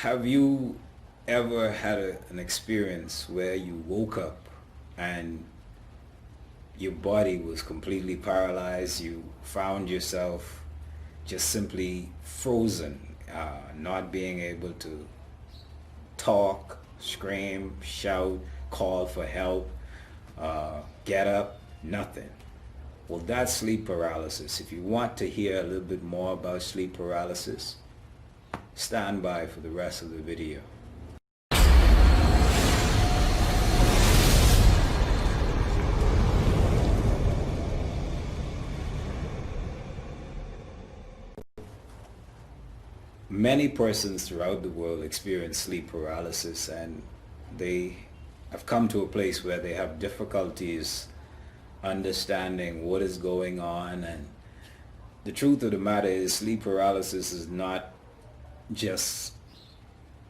Have you ever had an experience where you woke up and your body was completely paralyzed? You found yourself just simply frozen, not being able to talk, scream, shout, call for help, get up, nothing. Well, that's sleep paralysis. If you want to hear a little bit more about sleep paralysis, stand by for the rest of the video. Many persons throughout the world experience sleep paralysis, and they have come to a place where they have difficulties understanding what is going on. And the truth of the matter is, sleep paralysis is not just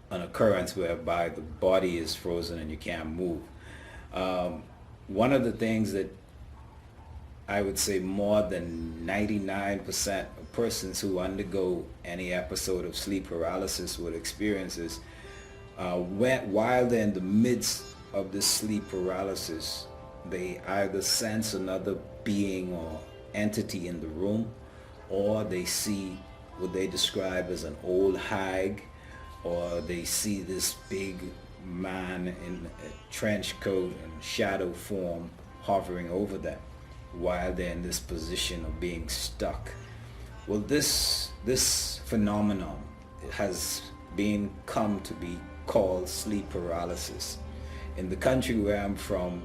an occurrence whereby the body is frozen and you can't move. One of the things that I would say more than 99% of persons who undergo any episode of sleep paralysis will experience is while they're in the midst of this sleep paralysis, they either sense another being or entity in the room, or they see what they describe as an old hag, or they see this big man in a trench coat and shadow form hovering over them while they're in this position of being stuck. Well, this phenomenon has come to be called sleep paralysis. In the country where I'm from,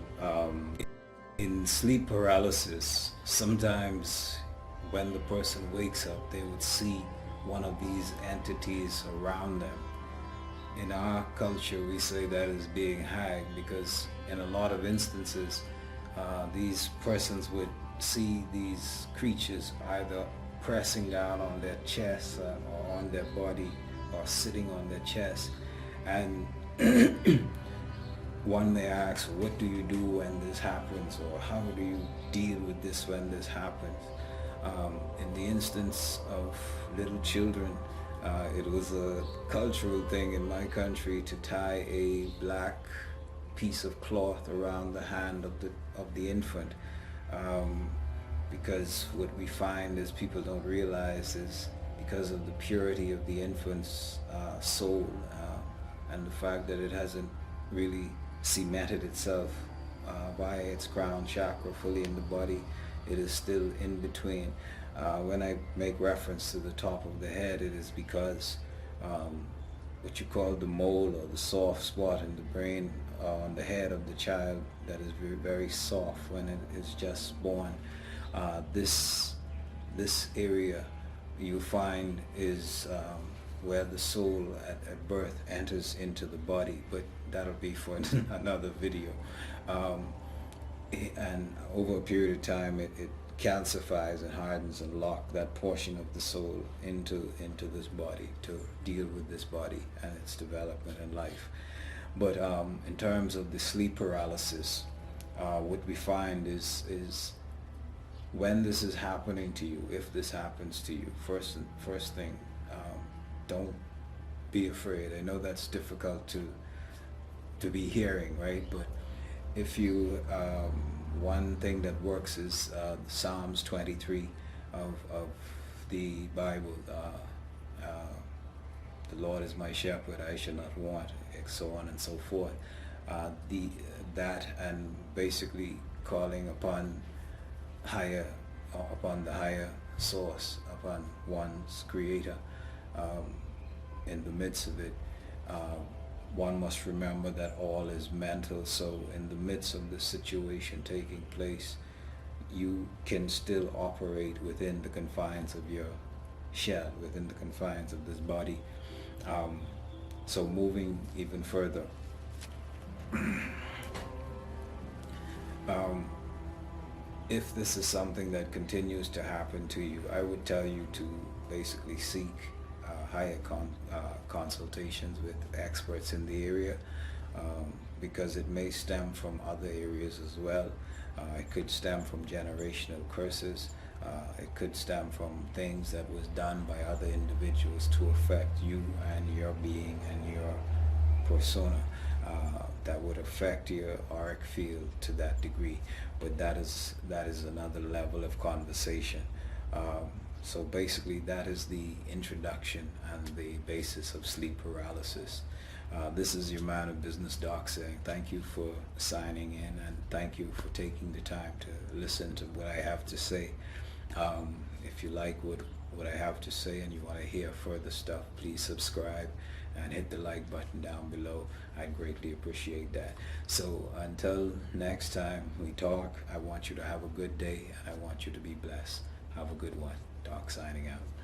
in sleep paralysis, sometimes when the person wakes up, they would see one of these entities around them. In our culture, we say that is being hag, because in a lot of instances, these persons would see these creatures either pressing down on their chest or on their body, or sitting on their chest. And one may ask, what do you do when this happens, or how do you deal with this when this happens? In the instance of little children, it was a cultural thing in my country to tie a black piece of cloth around the hand of the infant, because what we find is people don't realize is because of the purity of the infant's soul, and the fact that it hasn't really cemented itself by its crown chakra fully in the body, it is still in between. When I make reference to the top of the head, it is because what you call the mole, or the soft spot in the brain on the head of the child, that is very, very soft when it is just born. This area you find is where the soul at birth enters into the body, but that'll be for another video. And over a period of time, it calcifies and hardens and locks that portion of the soul into this body to deal with this body and its development and life. But in terms of the sleep paralysis, what we find is when this is happening to you, if this happens to you, first thing, don't be afraid. I know that's difficult to be hearing, right? But if you one thing that works is Psalms 23 of the Bible. The Lord is my shepherd, I shall not want, so on and so forth. That and basically calling upon the higher source, upon one's creator. In the midst of it, one must remember that all is mental. So in the midst of the situation taking place, you can still operate within the confines of your shell, within the confines of this body. So moving even further, if this is something that continues to happen to you, I would tell you to basically seek higher consultations with experts in the area, because it may stem from other areas as well. It could stem from generational curses. It could stem from things that was done by other individuals to affect you and your being and your persona, that would affect your auric field to that degree. But that is another level of conversation. So basically that is the introduction and the basis of sleep paralysis. This is your man of business, Doc, saying thank you for signing in, and thank you for taking the time to listen to what I have to say. If you like what I have to say and you want to hear further stuff, please subscribe and hit the like button down below. I greatly appreciate that. So until next time we talk, I want you to have a good day and I want you to be blessed. Have a good one. Doc signing out.